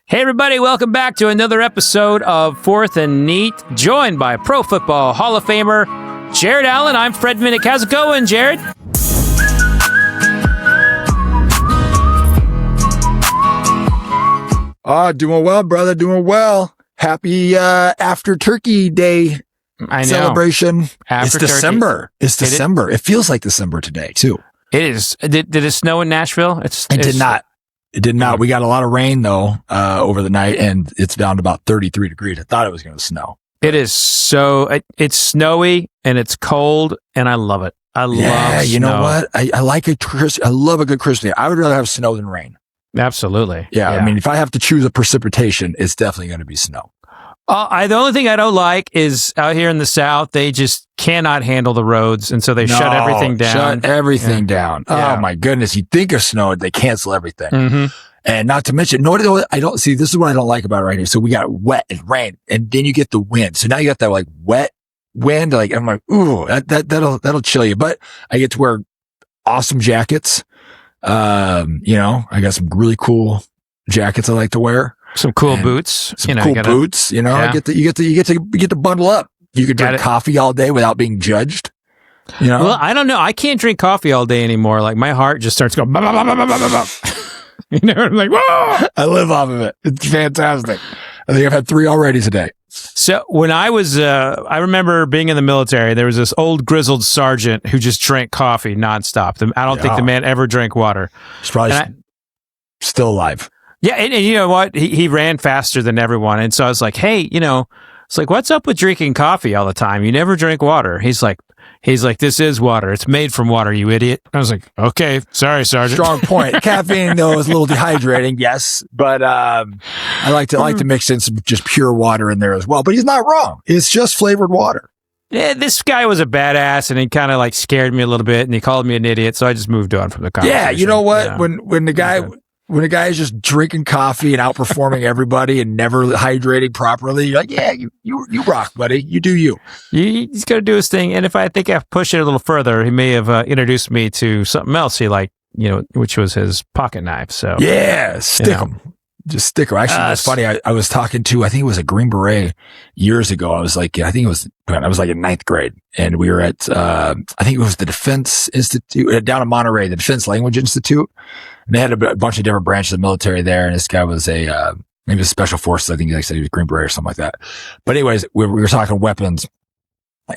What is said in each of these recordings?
Hey everybody, welcome back to another episode of Fourth and Neat, joined by Pro Football Hall of Famer Jared Allen. I'm Fred Minnick. How's it going, Jared? Doing well, brother. Doing well. Happy after Turkey Day celebration. It's December. It's December. It feels like December today, too. It is. Did it snow in Nashville? It did not. It did not. We got a lot of rain, though, over the night, and it's down to about 33 degrees. I thought it was going to snow. It is it's snowy, and it's cold, and I love it. I love snow. You know what? I like I love a good Christmas day. I would rather have snow than rain. Absolutely. Yeah. I mean, if I have to choose a precipitation, it's definitely going to be snow. The only thing I don't like is out here in the South, they just cannot handle the roads, and so they shut everything down. Shut everything down. Yeah. Oh my goodness! You think of snow, they cancel everything, mm-hmm. and not to mention, I don't see. This is what I don't like about it right here. So we got wet and rain, and then you get the wind. So now you got that like wet wind. Like I'm like, ooh, that'll chill you. But I get to wear awesome jackets. I got some really cool jackets I like to wear. Some cool boots. Boots. You get to bundle up. You could drink coffee all day without being judged. Well, I don't know. I can't drink coffee all day anymore. Like my heart just starts going. Bah, bah, bah, bah, bah, bah, bah. I'm like, whoa! I live off of it. It's fantastic. I think I've had 3 already today. So when I was, I remember being in the military, there was this old grizzled sergeant who just drank coffee nonstop. I don't think the man ever drank water. He's probably still alive. Yeah, and you know what? He ran faster than everyone. And so I was like, hey, it's like, what's up with drinking coffee all the time? You never drink water. He's like, this is water. It's made from water, you idiot. I was like, okay, sorry, Sergeant. Strong point. Caffeine, though, is a little dehydrating, yes. But I like to mix in some just pure water in there as well. But he's not wrong. It's just flavored water. Yeah, this guy was a badass, and he kind of like scared me a little bit, and he called me an idiot, so I just moved on from the conversation. Yeah, you know what? When the guy... Okay. When a guy is just drinking coffee and outperforming everybody and never hydrating properly, you're like, yeah, you rock, buddy. You do you. He's going to do his thing. And if I think I push it a little further, he may have introduced me to something else he liked, which was his pocket knife. So yeah, stick him. Just stick him. Actually, it's funny. I was talking to, I think it was a Green Beret years ago. I was like, I think it was when I was like in 9th grade, and we were at, I think it was the Defense Institute down in Monterey, the Defense Language Institute. And they had a bunch of different branches of the military there. And this guy was maybe a special forces. I think he said he was Green Beret or something like that. But anyways, we were talking weapons,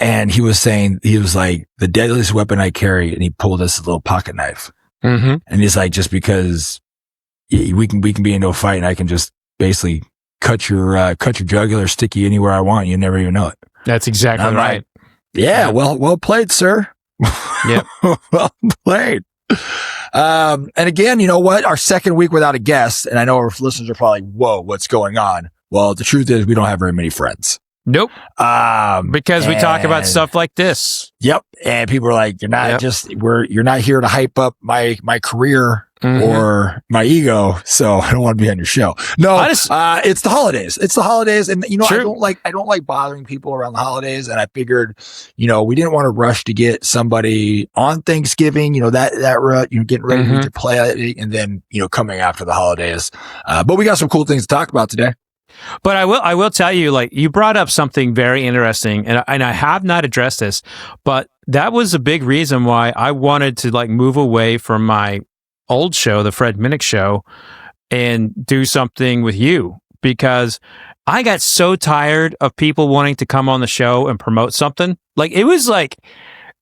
and he was saying, he was like, the deadliest weapon I carry. And he pulled this little pocket knife. Mm-hmm. And he's like, just because we can be into a fight, and I can just basically cut your jugular, stick you anywhere I want. You never even know it. That's exactly right. Like, yeah. Well played, sir. Yep. Well played. And again, you know what? Our second week without a guest, and I know our listeners are probably, whoa, what's going on? Well, the truth is we don't have very many friends. Nope. Because we talk about stuff like this. Yep. And people are like, you're not here to hype up my career or my ego. So I don't want to be on your show. No, it's the holidays. It's the holidays. And True. I don't like bothering people around the holidays. And I figured, we didn't want to rush to get somebody on Thanksgiving, getting ready to play and then, coming after the holidays. But we got some cool things to talk about today. But I will tell you, like, you brought up something very interesting, and I have not addressed this, but that was a big reason why I wanted to like move away from my old show, the Fred Minnick Show, and do something with you, because I got so tired of people wanting to come on the show and promote something. Like, it was like,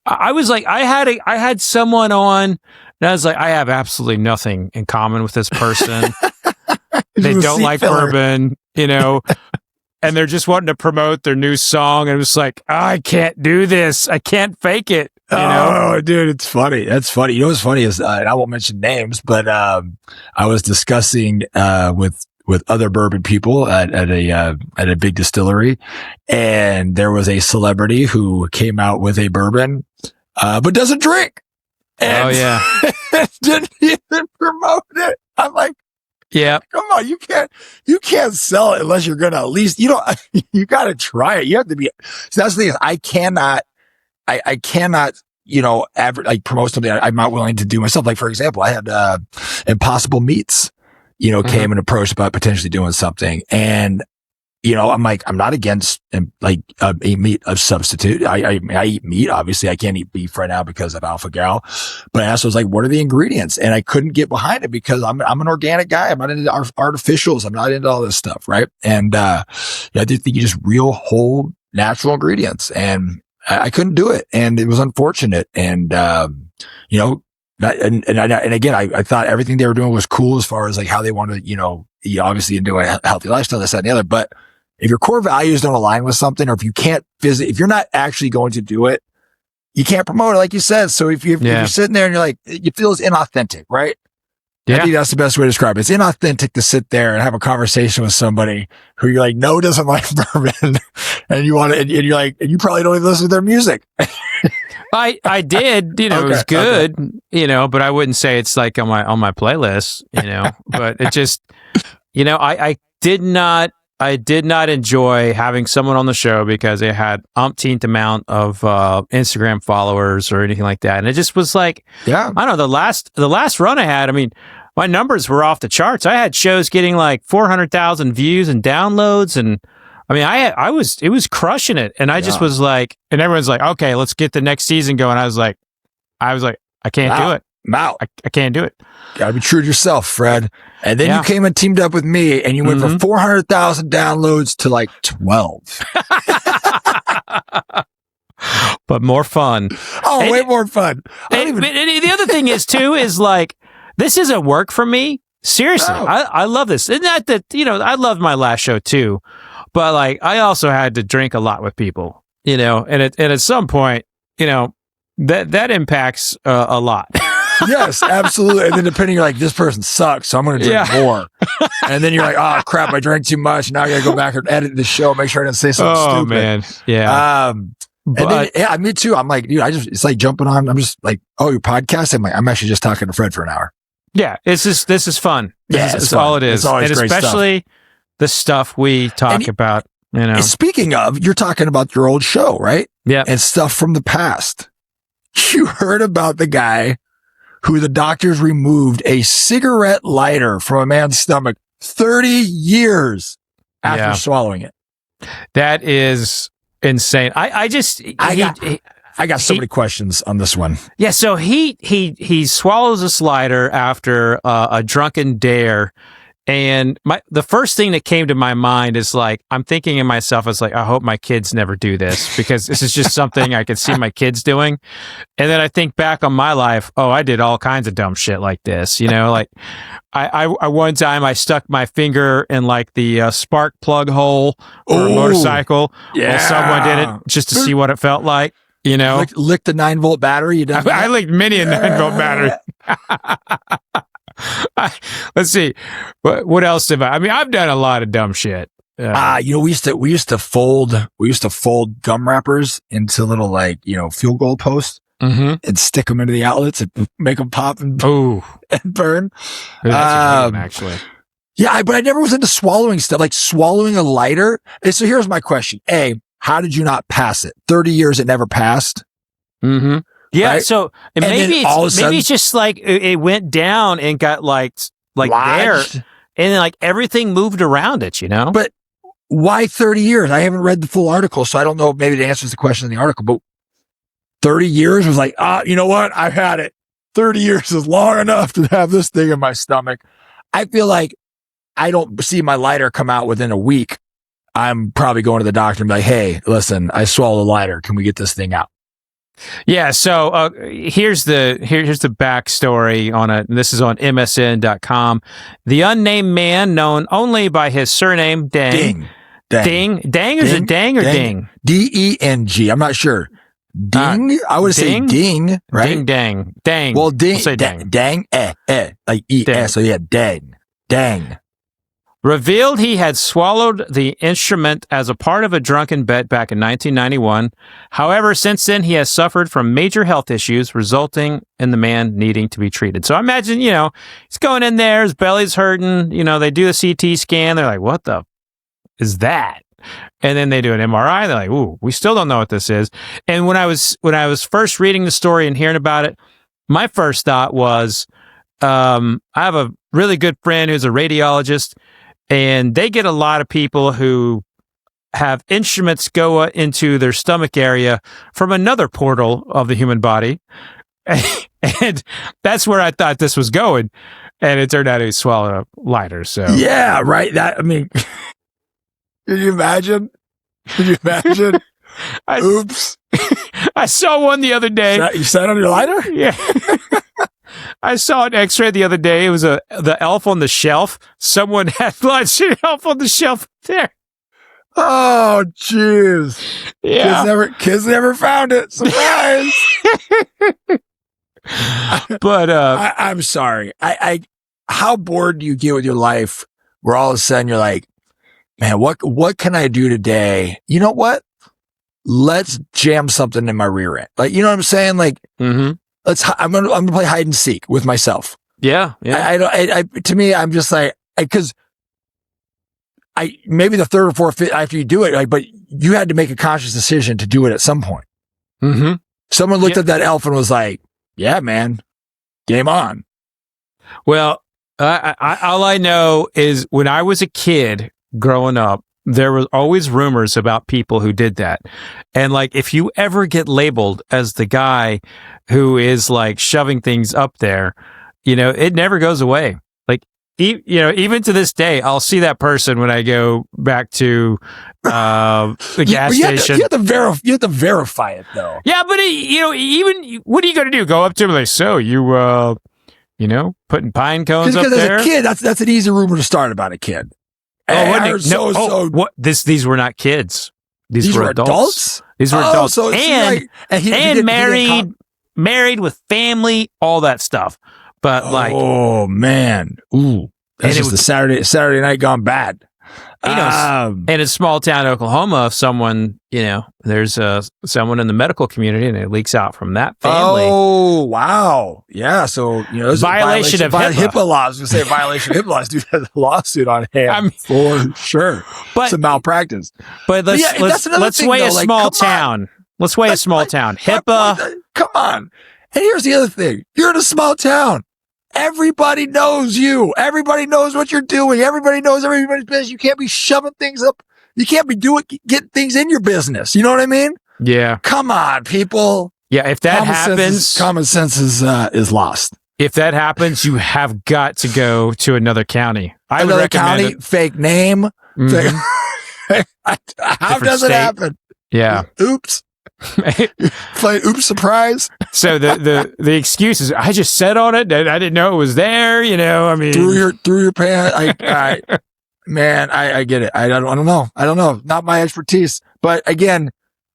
I had someone on, and I was like, I have absolutely nothing in common with this person. They don't like bourbon, and they're just wanting to promote their new song. And it was like, I can't do this. I can't fake it. Oh, dude, it's funny. That's funny. You know what's funny is, and I won't mention names, but I was discussing with other bourbon people at a big distillery, and there was a celebrity who came out with a bourbon, but doesn't drink. And didn't even promote it. I'm like, yeah, come on, you can't sell it unless you're going to at least, you got to try it. You have to be, so that's the thing is I cannot, promote something I'm not willing to do myself. Like, for example, I had, Impossible Meats came and approached about potentially doing something. And, I'm like, I'm not against a meat of substitute. I eat meat. Obviously I can't eat beef right now because of alpha gal, but I also was like, what are the ingredients? And I couldn't get behind it because I'm an organic guy. I'm not into artificials. I'm not into all this stuff. Right. And, I did think you just real whole natural ingredients, and I couldn't do it. And it was unfortunate. And, and again, I thought everything they were doing was cool as far as like how they wanted to, obviously into a healthy lifestyle, this, that, and the other. But if your core values don't align with something, or if you can't if you're not actually going to do it, you can't promote it, like you said. So if you're sitting there and you're like, you feel it's inauthentic, right? Yeah. I think that's the best way to describe it. It's inauthentic to sit there and have a conversation with somebody who you're like, no, doesn't like bourbon. And you want to, and you're like, and you probably don't even listen to their music. I did, it was good, but I wouldn't say it's like on my playlist, but it just, I did not enjoy having someone on the show because they had umpteenth amount of Instagram followers or anything like that. And it just was like, I don't know, the last run I had, I mean, my numbers were off the charts. I had shows getting like 400,000 views and downloads, and I mean, it was crushing it. And I just was like, and everyone's like, okay, let's get the next season going. I was like, I can't do it. I'm out. I can't do it. Gotta be true to yourself, Fred. And then you came and teamed up with me, and you went from 400,000 downloads to like 12. But more fun. Oh, way more fun. And the other thing is too, is like, this isn't work for me. Seriously. No. I love this. And not that, I loved my last show too, but like, I also had to drink a lot with people, and at some point, that impacts a lot. Yes, absolutely. And then depending, you're like, this person sucks, so I'm going to drink more. And then you're like, oh crap, I drank too much. Now I got to go back and edit the show, make sure I didn't say something stupid. Oh man, yeah. And then, me too. I'm like, dude, it's like jumping on. I'm just like, oh, your podcast. I'm actually just talking to Fred for an hour. Yeah, this is fun. It's fun. all it is. It's always and great especially stuff. The stuff we talk about. Speaking of, you're talking about your old show, right? Yeah, and stuff from the past. You heard about the guy who the doctors removed a cigarette lighter from a man's stomach 30 years after swallowing it. That is insane. I got so many questions on this one. Yeah, so he swallows a slider after a drunken dare, and the first thing that came to my mind is like, I'm thinking in myself, I was like, I hope my kids never do this, because this is just something I could see my kids doing. And then I think back on my life, I did all kinds of dumb shit like this, like I one time I stuck my finger in like the spark plug hole for a motorcycle while someone did it just to see what it felt like. Licked the 9-volt battery. I licked many a 9-volt battery. Let's see. What else have I mean, I've done a lot of dumb shit. We used to fold gum wrappers into little fuel goal posts and stick them into the outlets and make them pop and burn. That's actually. Yeah, but I never was into swallowing stuff, like swallowing a lighter. And so here's my question. A, how did you not pass it? 30 years it never passed. Mm-hmm. Yeah, right? so maybe it's just like it went down and got like there, and then like everything moved around it, But why 30 years? I haven't read the full article, so I don't know if maybe it answers the question in the article, but 30 years was like, you know what? I've had it. 30 years is long enough to have this thing in my stomach. I feel like I don't see my lighter come out within a week. I'm probably going to the doctor and be like, hey, listen, I swallowed a lighter. Can we get this thing out? Yeah, so here's the backstory on it. This is on MSN.com. The unnamed man, known only by his surname Dang. Dang? Is it Dang or Ding? D-E-N-G. I'm not sure. Ding? I would say Ding, right? Dang. Well, Ding. We'll say Dang. Dang, like E-S. So yeah, Dang. Revealed he had swallowed the instrument as a part of a drunken bet back in 1991. However, since then, he has suffered from major health issues, resulting in the man needing to be treated. So I imagine, he's going in there, his belly's hurting, they do a CT scan. They're like, what the is that? And then they do an MRI. They're like, ooh, we still don't know what this is. And when I was first reading the story and hearing about it, my first thought was, I have a really good friend who's a radiologist, and they get a lot of people who have instruments go into their stomach area from another portal of the human body. And that's where I thought this was going. And it turned out he swallowed a lighter. So yeah, right. That, I mean, can you imagine? Oops. I saw one the other day. You sat on your lighter? Yeah. I saw an x-ray the other day. It was the Elf on the Shelf. Someone had lunch at Elf on the Shelf there. Oh, jeez. Yeah. Kids never found it. Surprise. But I'm sorry. How bored do you get with your life where all of a sudden you're like, man, what can I do today? You know what? Let's jam something in my rear end. Like, you know what I'm saying? Like, I'm gonna play hide and seek with myself. Yeah. To me, I'm just like, because maybe the third or fourth after you do it, like, but you had to make a conscious decision to do it at some point. Mm-hmm. Someone looked at that elf and was like, yeah, man, game on. Well, all I know is when I was a kid growing up, there were always rumors about people who did that. And like, if you ever get labeled as the guy who is like shoving things up there, you know, it never goes away. Like, even to this day, I'll see that person when I go back to the gas station. You have to verify it though. Yeah, but even what are you going to do? Go up to him and like, so you putting pine cones up there? Because as a kid, that's an easy rumor to start about a kid. What? These were not kids. These were adults. These were adults, so and married with family, all that stuff. But like, oh man, ooh, that's just the Saturday night gone bad. In a small town, Oklahoma, if someone, there's someone in the medical community and it leaks out from that family. Oh, wow. Yeah. So, there's violation of HIPAA laws. We say violation of HIPAA laws. Dude has a lawsuit on hand for sure. But it's a malpractice. But let's weigh a small town. Let's weigh a small town. HIPAA. Come on. And here's the other thing. You're in a small town. Everybody knows you. Everybody knows what you're doing. Everybody knows everybody's business. You can't be shoving things up. You can't be getting things in your business. You know what I mean? Yeah. Come on, people. Yeah. If that happens, common sense is lost. If that happens, you have got to go to another county. Another county, fake name. Mm-hmm. How does it happen? Yeah. Oops. Play oops surprise. So the excuse is I just sat on it and I didn't know it was there. I mean, through your pants. I get it. I don't know. Not my expertise. But again,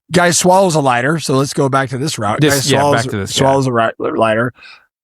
guy swallows a lighter. So let's go back to this route. Swallows a lighter.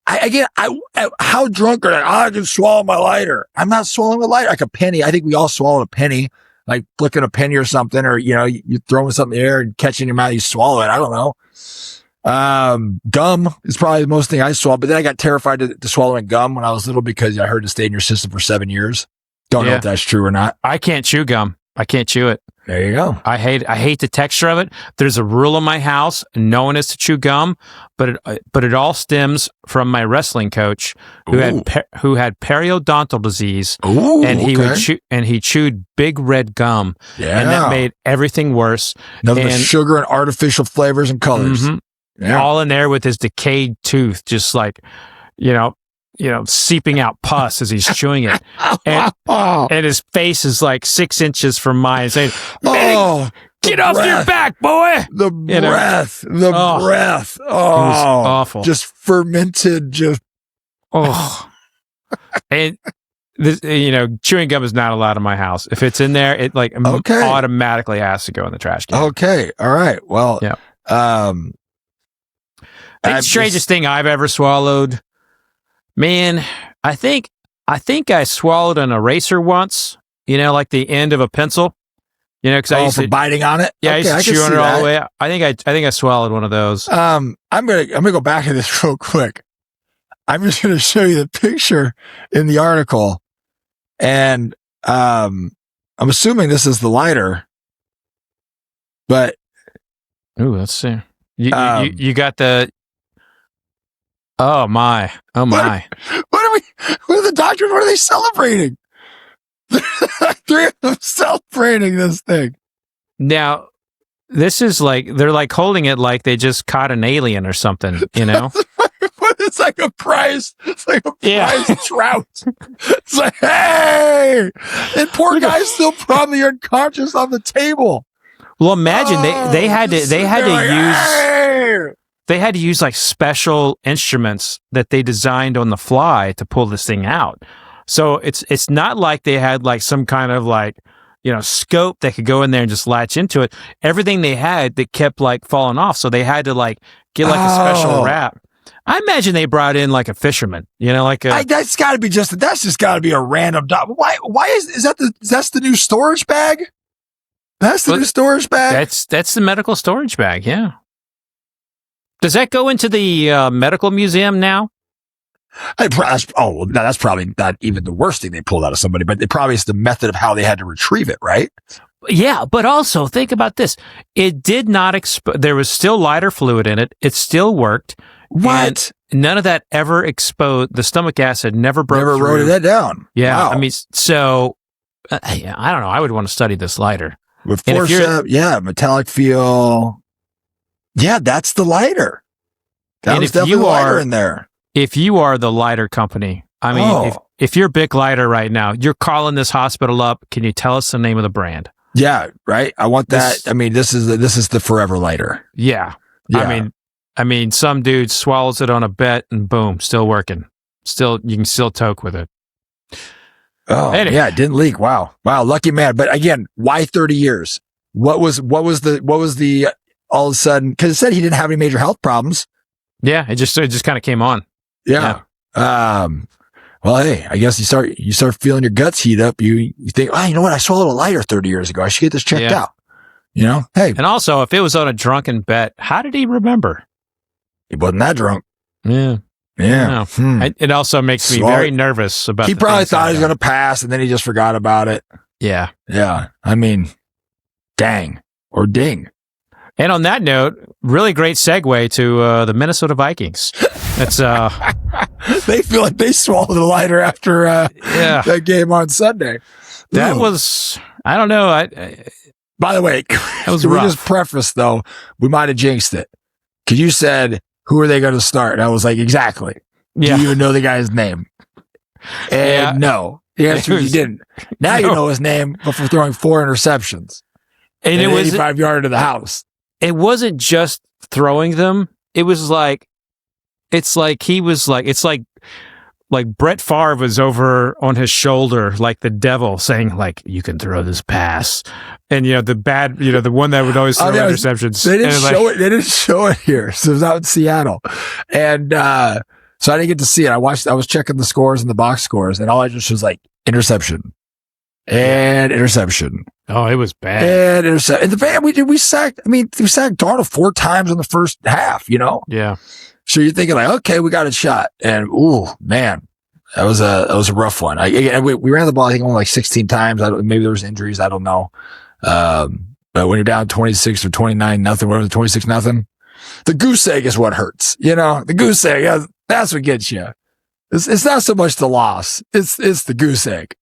How drunk are I can swallow my lighter. I'm not swallowing a lighter like a penny. I think we all swallow a penny. Like flicking a penny or something, or, you're throwing something in the air and catching your mouth, you swallow it. I don't know. Gum is probably the most thing I swallow, but then I got terrified to swallowing gum when I was little because I heard it stayed in your system for 7 years. Don't know if that's true or not. I can't chew gum. I can't chew it. There you go. I hate the texture of it. There's a rule in my house. No one is to chew gum, but it all stems from my wrestling coach who had periodontal disease. Ooh, and he chewed big red gum. Yeah. And that made everything worse. Nothing but sugar and artificial flavors and colors. Mm-hmm. Yeah. All in there with his decayed tooth, just like, seeping out pus as he's chewing it. And his face is like 6 inches from mine saying, get off your back, boy. The breath. Oh, it was awful. Just fermented. And this, chewing gum is not allowed in my house. If it's in there, it automatically has to go in the trash can. Okay. All right. Well, yeah. The strangest thing I've ever swallowed, man, I think I swallowed an eraser once, like the end of a pencil, because I used to biting on it. Yeah, I used to chew on it all the way. I think I swallowed one of those. I'm gonna go back to this real quick. I'm just gonna show you the picture in the article, and I'm assuming this is the lighter, but let's see. You got the. Oh my. Oh my. What are the doctors? What are they celebrating? Three of them celebrating this thing. Now, this is like, they're like holding it like they just caught an alien or something, you know? It's like a prize. It's like a prize trout. It's like, hey! And poor guy's still probably unconscious on the table. Well, imagine they had to use like special instruments that they designed on the fly to pull this thing out. So it's not like they had like some kind of like, you know, scope that could go in there and just latch into it. Everything they had that kept like falling off. So they had to like get like a special wrap. I imagine they brought in like a fisherman, you know, like that's got to be that's just got to be a random dog. Why is that's the new storage bag? That's the new storage bag. That's the medical storage bag. Yeah. Does that go into the medical museum now? That's probably not even the worst thing they pulled out of somebody, but it probably is the method of how they had to retrieve it, right? Yeah, but also think about this. It did not there was still lighter fluid in it. It still worked. What? None of that ever exposed. The stomach acid never broke through. Wrote that down. Yeah. Wow. I mean, so I don't know. I would want to study this lighter. With forceps, metallic feel. Yeah, that's the lighter. That was definitely the lighter in there. If you are the lighter company, I mean, if you're Bic Lighter right now, you're calling this hospital up. Can you tell us the name of the brand? Yeah, right. I want that. I mean, this is the forever lighter. Yeah. I mean, some dude swallows it on a bet and boom, still working. You can still toke with it. Oh, anyway. Yeah, it didn't leak. Wow, lucky man. But again, why 30 years? What was the all of a sudden? Because it said he didn't have any major health problems. Yeah, it just kind of came on. Yeah. Well, hey, I guess you start feeling your guts heat up. You think, you know what? I swallowed a lighter 30 years ago. I should get this checked out. You know, hey. And also, if it was on a drunken bet, how did he remember? He wasn't that drunk. Yeah. Yeah. It also makes me very nervous about. He probably thought he was going to pass, and then he just forgot about it. Yeah. Yeah. I mean, dang or ding. And on that note, really great segue to the Minnesota Vikings. That's they feel like they swallowed a lighter after that game on Sunday. That was, I don't know. By the way, that was rough. rough. We just preface though, we might have jinxed it because you said, "Who are they going to start?" And I was like, "Exactly." Yeah. Do you even know the guy's name? And no, the answer is you didn't. Now you know his name, but for throwing 4 interceptions and it was 85 yards to the house. It wasn't just throwing them. It was like, it's like Brett Favre was over on his shoulder, like the devil saying like, you can throw this pass. And, you know, the one that would always throw interceptions. They didn't show it here. So it was out in Seattle. And, so I didn't get to see it. I was checking the scores and the box scores and all I just was like interception and interception. Oh, it was bad. And interception. And we sacked Darnold 4 times in the first half, you know? Yeah. So you're thinking like, okay, we got a shot. And ooh, man, that was a rough one. We ran the ball, I think only like 16 times. Maybe there was injuries. I don't know. But when you're down 26 or 29-0, whatever, 26-0, the goose egg is what hurts. You know, the goose egg, that's what gets you. It's not so much the loss. It's the goose egg.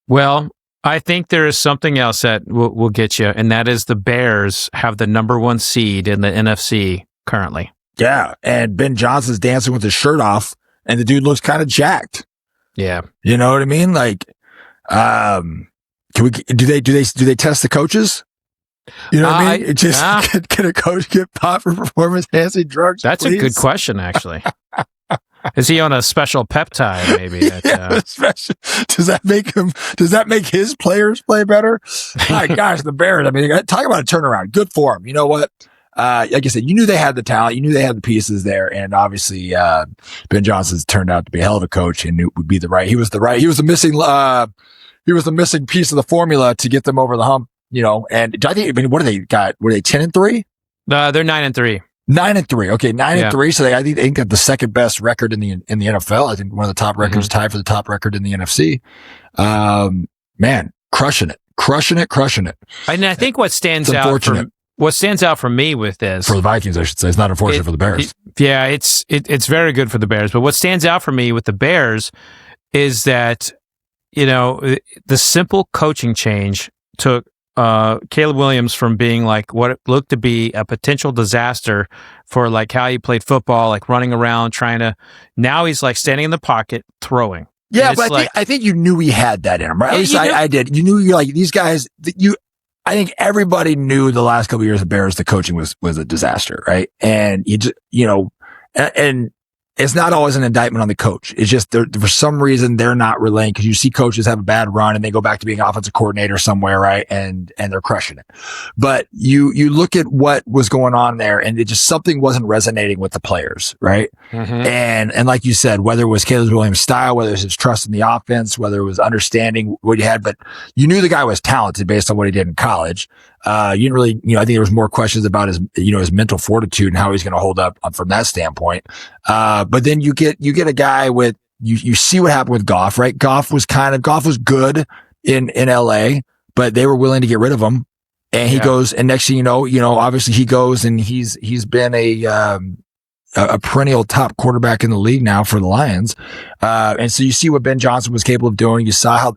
Well, I think there is something else that will get you, and that is the Bears have the number 1 seed in the NFC currently. Yeah, and Ben Johnson's dancing with his shirt off, and the dude looks kind of jacked. Yeah, you know what I mean. Like, do they test the coaches? You know what I mean? Can a coach get popped for performance enhancing drugs? That's please? A good question, actually. Is he on a special peptide? Maybe. Does that make his players play better? My gosh, the Bears. I mean, talk about a turnaround. Good for him. You know what? Like I said, you knew they had the talent, you knew they had the pieces there, and obviously Ben Johnson's turned out to be a hell of a coach and would be he was the missing piece of the formula to get them over the hump. You know, and what do they got? Were they 10-3? They're 9-3. 9-3. Okay, 9-3. So I think they got the second best record in the NFL. I think one of the top records, tied for the top record in the NFC. Man, crushing it. And I think what stands out what stands out for me with this, for the Vikings, I should say, it's not unfortunate for the Bears. It's very good for the Bears. But what stands out for me with the Bears is that, the simple coaching change took Caleb Williams from being like what it looked to be a potential disaster for like how he played football, like running around now he's like standing in the pocket throwing. Yeah, but I think you knew he had that in him, right? At least I did. You knew you're like these guys. I think everybody knew the last couple of years of Bears, the coaching was a disaster, right? And you just, and it's not always an indictment on the coach. It's just for some reason they're not relaying, because you see coaches have a bad run and they go back to being offensive coordinator somewhere, right? And they're crushing it. But you look at what was going on there, and it just something wasn't resonating with the players, right? Mm-hmm. And like you said, whether it was Caleb Williams' style, whether it was his trust in the offense, whether it was understanding what he had, but you knew the guy was talented based on what he did in college. You didn't really, I think there was more questions about his, his mental fortitude and how he's going to hold up from that standpoint. But then you get a guy with, you see what happened with Goff, right? Goff was good in LA, but they were willing to get rid of him. And he goes, and next thing you know, obviously he goes and he's been a perennial top quarterback in the league now for the Lions. And so you see what Ben Johnson was capable of doing. You saw how,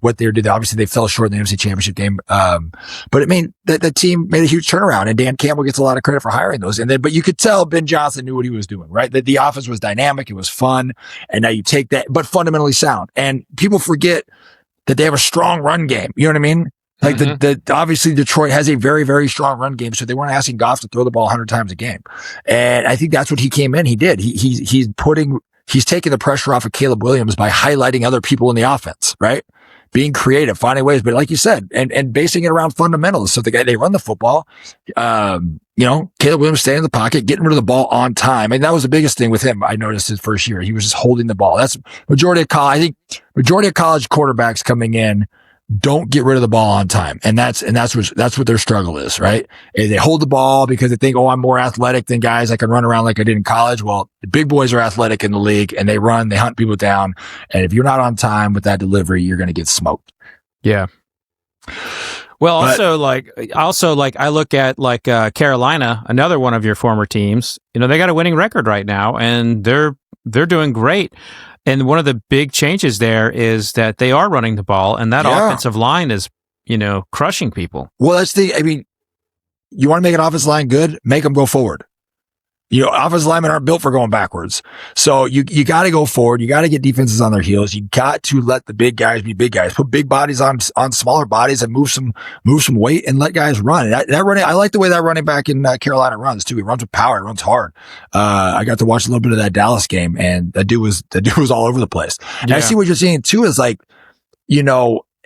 what they did. Obviously they fell short in the NFC Championship game. But it made the team made a huge turnaround, and Dan Campbell gets a lot of credit for hiring those. But you could tell Ben Johnson knew what he was doing, right? That the offense was dynamic. It was fun. And now you take that, but fundamentally sound. And people forget that they have a strong run game. You know what I mean? Like obviously Detroit has a very, very strong run game, so they weren't asking Goff to throw the ball 100 times a game. And I think that's what he came in. He did. He's taking the pressure off of Caleb Williams by highlighting other people in the offense, right? Being creative, finding ways, but like you said, and basing it around fundamentals. So they run the football, Caleb Williams staying in the pocket, getting rid of the ball on time. And that was the biggest thing with him. I noticed his first year, he was just holding the ball. That's majority of college quarterbacks coming in don't get rid of the ball on time. And that's what their struggle is, right? And they hold the ball because they think, I'm more athletic than guys that can run around like I did in college. Well, the big boys are athletic in the league, and they run, they hunt people down. And if you're not on time with that delivery, you're going to get smoked. Yeah. Well, also I look at Carolina, another one of your former teams. They got a winning record right now, and they're doing great. And one of the big changes there is that they are running the ball, and that offensive line is, crushing people. Well, you want to make an offensive line good, make them go forward. Offensive linemen aren't built for going backwards. So you got to go forward. You got to get defenses on their heels. You got to let the big guys be big guys. Put big bodies on smaller bodies and move some weight and let guys run. That running, I like the way that running back in Carolina runs too. He runs with power. He runs hard. I got to watch a little bit of that Dallas game, and that dude was all over the place. And I see what you're saying too is like,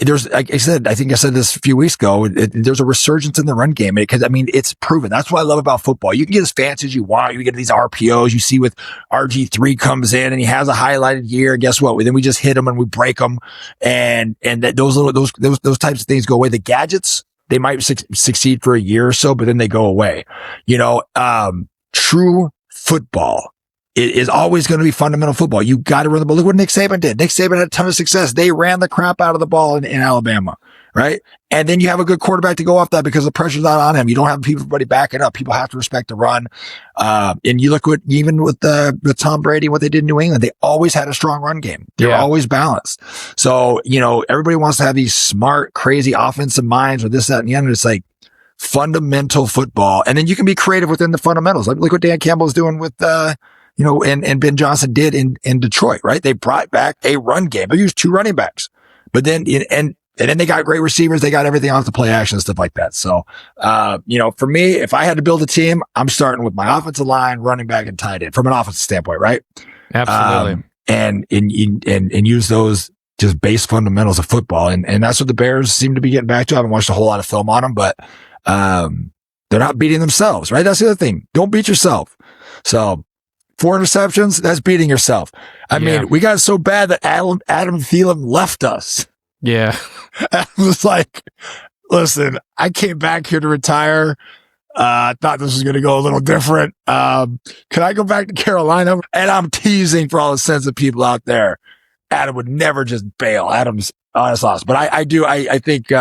there's, like I said, I think I said this a few weeks ago, there's a resurgence in the run game because, it's proven. That's what I love about football. You can get as fancy as you want. You get these RPOs. You see with RG3 comes in and he has a highlighted year. Guess what? Then we just hit him and we break them. And those types of things go away. The gadgets, they might succeed for a year or so, but then they go away. True football. It is always going to be fundamental football. You got to run the ball. Look what Nick Saban did. Nick Saban had a ton of success. They ran the crap out of the ball in Alabama, right? And then you have a good quarterback to go off that because the pressure's not on him. You don't have everybody backing up. People have to respect the run. And you look even with Tom Brady, what they did in New England, they always had a strong run game. They were always balanced. So, everybody wants to have these smart, crazy offensive minds or this, that, and the other. It's like fundamental football. And then you can be creative within the fundamentals. Like look what Dan Campbell's doing with, and Ben Johnson did in Detroit, right? They brought back a run game. They used 2 running backs, but then, and then they got great receivers. They got everything off the play action and stuff like that. So, for me, if I had to build a team, I'm starting with my offensive line, running back, and tight end from an offensive standpoint, right? Absolutely. And use those just base fundamentals of football. And that's what the Bears seem to be getting back to. I haven't watched a whole lot of film on them, but, they're not beating themselves, right? That's the other thing. Don't beat yourself. So, 4 interceptions, that's beating yourself. I mean, we got so bad that Adam Thielen left us. Yeah. I was like, listen, I came back here to retire. I thought this was going to go a little different. Can I go back to Carolina? And I'm teasing for all the sensitive people out there. Adam would never just bail. Adam's honest loss. But I think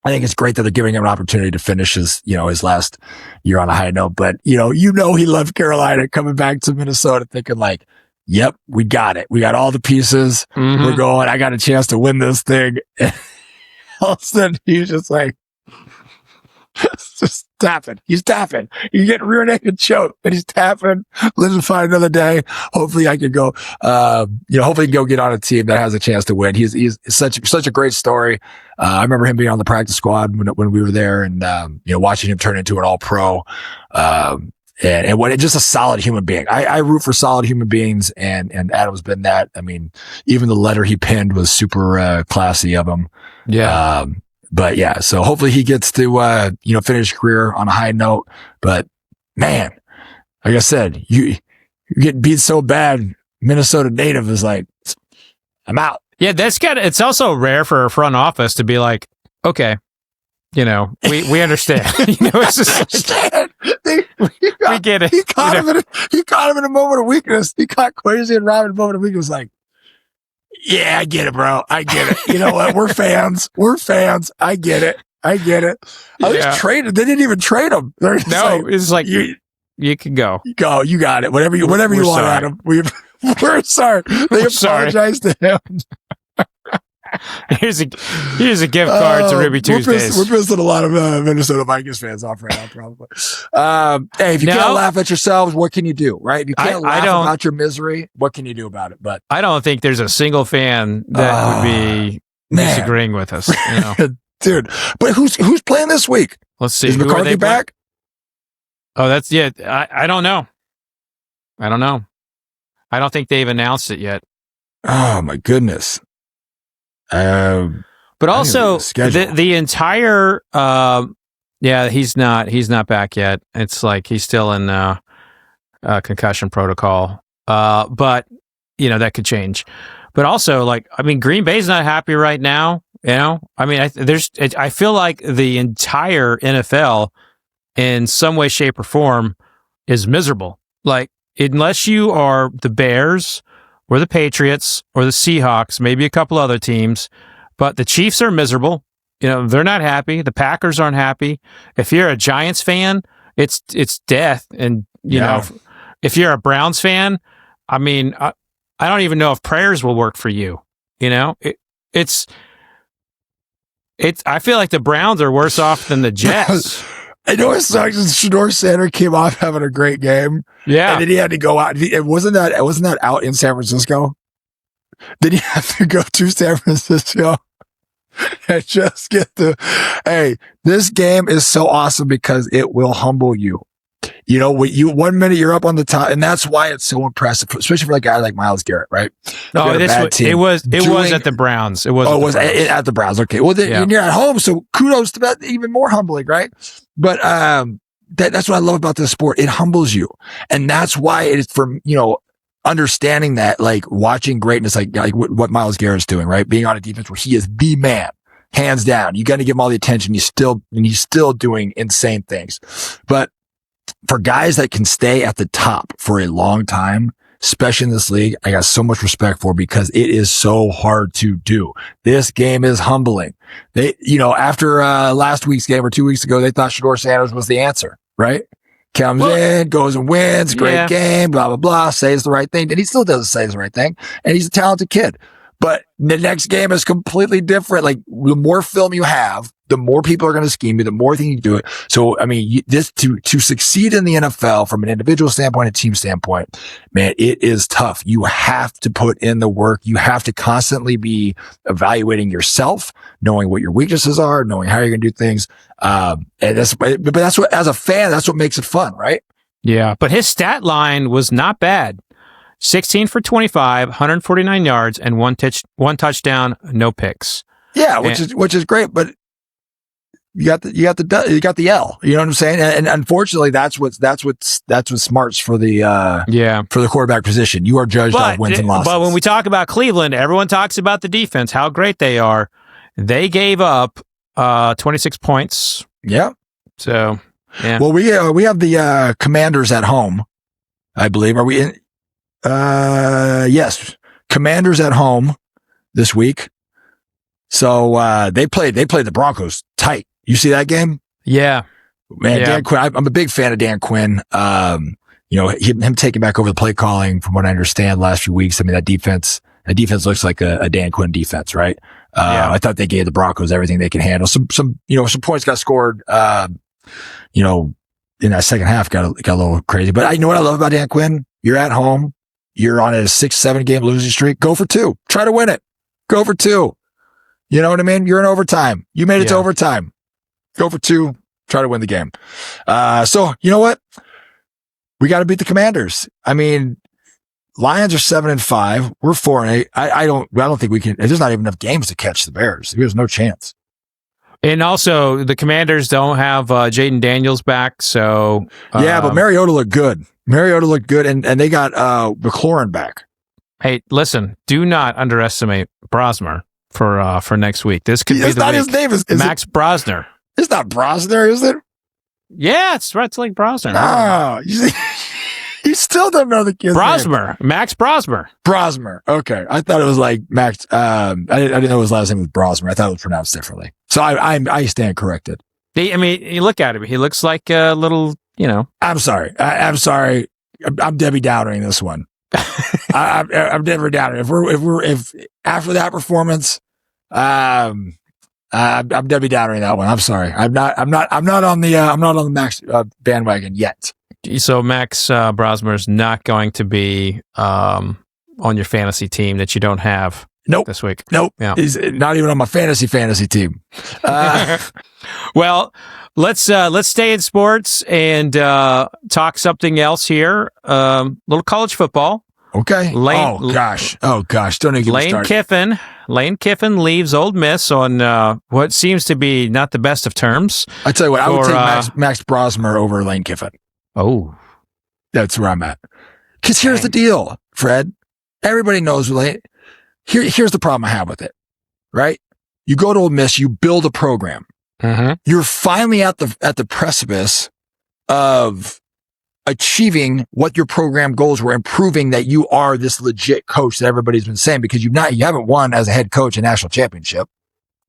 I think it's great that they're giving him an opportunity to finish his last year on a high note. But he left Carolina, coming back to Minnesota, thinking like, "Yep, we got it. We got all the pieces. Mm-hmm. We're going. I got a chance to win this thing." And all of a sudden, he's just like, just tapping. He's tapping. You get rear naked choked, but he's tapping. Live to find another day. Hopefully, I could go. Hopefully, go get on a team that has a chance to win. He's such a great story. I remember him being on the practice squad when we were there, and watching him turn into an all-pro. And what just a solid human being. I root for solid human beings, and Adam's been that. I mean, even the letter he penned was super classy of him. Yeah. But yeah, so hopefully he gets to finish his career on a high note. But man, like I said, you're getting beat so bad. Minnesota native is like, I'm out. Yeah, it's also rare for a front office to be like, okay, we understand. It's just we get it. He caught him in a moment of weakness. He caught Quasi and Rob in a moment of weakness. Like, yeah, I get it, bro. I get it. You know what? We're fans. I get it. I was traded. They didn't even trade him. It's like you can go. Go. You got it. Whatever you want, Adam. We're sorry. They apologize to him. Here's a gift card to Ruby Tuesdays. We're pissing a lot of Minnesota Vikings fans off right now, probably. Hey, if you can't laugh at yourselves, what can you do, right? If you can't laugh about your misery, what can you do about it? But I don't think there's a single fan that would be disagreeing with us, dude. But who's playing this week? Let's see. Is McCarthy back? Oh, that's I don't know. I don't think they've announced it yet. Oh my goodness. But also the entire he's not back yet. It's like he's still in concussion protocol. But that could change. But also, Green Bay's not happy right now. I feel like the entire NFL in some way, shape, or form is miserable. Like, unless you are the Bears or the Patriots or the Seahawks, maybe a couple other teams, but the Chiefs are miserable. They're not happy. The Packers aren't happy. If you're a Giants fan, it's death. And if you're a Browns fan, I don't even know if prayers will work for you. It's I feel like the Browns are worse off than the Jets. I know it sucks. Shador Sanders came off having a great game. Yeah. And then he had to go out. It wasn't that out in San Francisco? Then he have to go to San Francisco and just hey, this game is so awesome because it will humble you. 1 minute you're up on the top, and that's why it's so impressive, especially for a guy like Myles Garrett, right? No, it was at the Browns. It was at the Browns. Okay. Well, then you're at home, so kudos to that. Even more humbling, right? But that's what I love about this sport. It humbles you, and that's why it is for understanding that, like, watching greatness, like what Myles Garrett's doing, right? Being on a defense where he is the man, hands down. You got to give him all the attention. He's still doing insane things, but for guys that can stay at the top for a long time, especially in this league, I got so much respect for, because it is so hard to do. This game is humbling. They, after last week's game or 2 weeks ago, they thought Shador Sanders was the answer, right? Comes in, goes and wins, great game, blah, blah, blah, says the right thing. And he still doesn't say the right thing. And he's a talented kid. But the next game is completely different. Like, the more film you have, the more people are going to scheme you, the more things you do it. So, this to succeed in the NFL from an individual standpoint, a team standpoint, man, it is tough. You have to put in the work. You have to constantly be evaluating yourself, knowing what your weaknesses are, knowing how you're going to do things. And that's what, as a fan, that's what makes it fun, right? Yeah. But his stat line was not bad. 16 for 25, 149 yards, and one touchdown, no picks. Yeah, which is great, but you got the L. You know what I'm saying? And unfortunately, that's what smarts for the quarterback position. You are judged off wins and losses. But when we talk about Cleveland, everyone talks about the defense, how great they are. They gave up 26 points. Yeah. So, yeah. Well, we have the Commanders at home, I believe. Are we in? Yes. Commanders at home this week. So they played the Broncos tight. You see that game? Yeah. Man, Dan Quinn, I'm a big fan of Dan Quinn. Him taking back over the play calling, from what I understand, last few weeks. I mean, that defense looks like a Dan Quinn defense, right? I thought they gave the Broncos everything they could handle. Some points got scored, in that second half got a little crazy. But you know what I love about Dan Quinn? You're at home. You're on a 6-7 game losing streak. Go for 2. Try to win it. Go for 2. You know what I mean? You're in overtime. You made it to overtime. Go for 2. Try to win the game. So you know what? We got to beat the Commanders. I mean, Lions are 7-5. We're 4-8. I don't think we can. There's not even enough games to catch the Bears. There's no chance. And also, the Commanders don't have Jaden Daniels back, so but Mariota looked good. And they got McLaurin back. Hey, listen, do not underestimate Brosmer for next week. This could be the not week. His name is Max Brosner. It's not Brosner, is it? Yeah, it's like Brosner. No, you still don't know the kid's name. Max Brosmer. Brosmer. Okay, I thought it was like Max. I didn't know his last name was Brosmer. I thought it was pronounced differently. So I stand corrected. I mean, you look at him. He looks like a little. I'm sorry. I'm sorry. I'm Debbie Downering this one. I'm Debbie Downering. If after that performance, I'm Debbie Downering that one. I'm sorry. I'm not on the Max bandwagon yet. So Max Brosmer is not going to be on your fantasy team that you don't have. Nope. This week. Nope. Yeah. He's not even on my fantasy team. Well, let's stay in sports and talk something else here. Little college football. Okay. Oh gosh. Don't even get me started. Lane Kiffin leaves Ole Miss on what seems to be not the best of terms. I tell you what, I would take Max Brosmer over Lane Kiffin. Oh, that's where I'm at. Because here's the deal, Fred. Everybody knows Lane. Here's the problem I have with it. Right? You go to Ole Miss, you build a program. Mm-hmm. You're finally at the precipice of achieving what your program goals were and proving that you are this legit coach that everybody's been saying, because you haven't won as a head coach a national championship.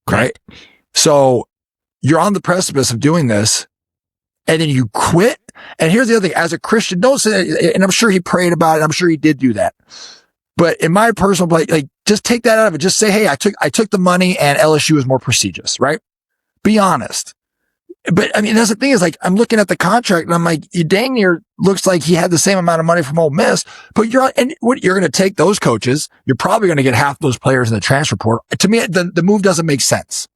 Right? So you're on the precipice of doing this, and then you quit. And here's the other thing. As a Christian, don't say, and I'm sure he prayed about it. I'm sure he did do that. But in my personal, like, just take that out of it. Just say, hey, I took the money and LSU is more prestigious, right? Be honest. But I mean, that's the thing is, like, I'm looking at the contract and I'm like, you dang near looks like he had the same amount of money from Ole Miss, but you're going to take those coaches. You're probably going to get half those players in the transfer portal. To me, the move doesn't make sense.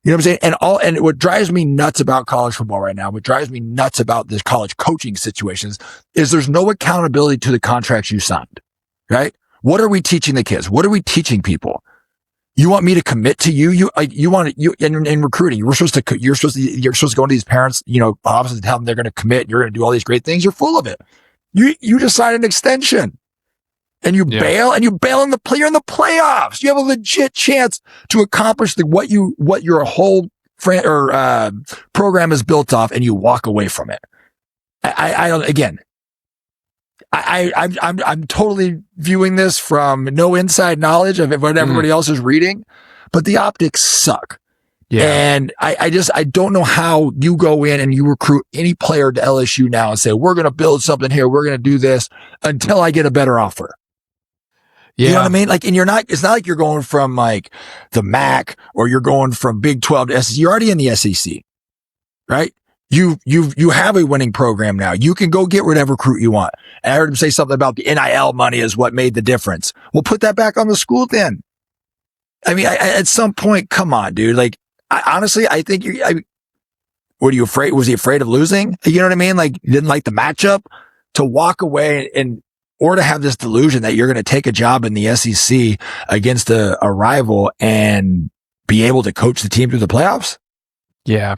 You know what I'm saying? And what drives me nuts about college football right now, what drives me nuts about this college coaching situations is there's no accountability to the contracts you signed, right? What are we teaching the kids? What are we teaching people? You want me to commit to you? In recruiting, you're supposed to go into these parents, offices and tell them they're going to commit. You're going to do all these great things. You're full of it. You just signed an extension and you bail and you're in the playoffs. You have a legit chance to accomplish what your whole program is built off, and you walk away from it. I'm totally viewing this from no inside knowledge of what everybody else is reading, but the optics suck. Yeah. And I don't know how you go in and you recruit any player to LSU now and say, we're going to build something here. We're going to do this until I get a better offer. Yeah. You know what I mean? Like, and it's not like you're going from like the MAC or you're going from Big 12 to SEC. You're already in the SEC, right? You have a winning program now. You can go get whatever recruit you want. And I heard him say something about the NIL money is what made the difference. Well, put that back on the school then. I mean, at some point, come on, dude. Like, honestly, I think what are you afraid? Was he afraid of losing? You know what I mean? Like, you didn't like the matchup to walk away or to have this delusion that you're going to take a job in the SEC against a rival and be able to coach the team through the playoffs. Yeah.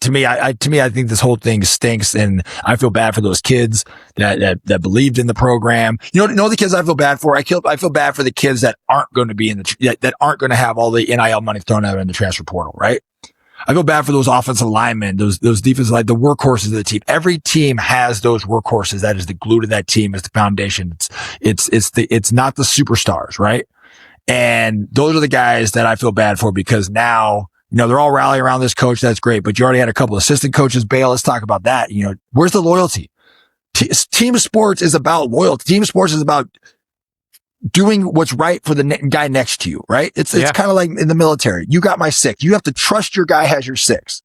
To me, I think this whole thing stinks, and I feel bad for those kids that believed in the program. You know the kids I feel bad for? I feel bad for the kids that aren't going to be that aren't going to have all the NIL money thrown out in the transfer portal, right? I feel bad for those offensive linemen, those defensive, like the workhorses of the team. Every team has those workhorses. That is the glue to that team. It's the foundation. It's not the superstars, right? And those are the guys that I feel bad for, because now they're all rallying around this coach. That's great. But you already had a couple assistant coaches bail. Let's talk about that. Where's the loyalty? Team sports is about loyalty. Team sports is about doing what's right for the guy next to you, right? It's kind of like in the military. You got my six. You have to trust your guy has your six.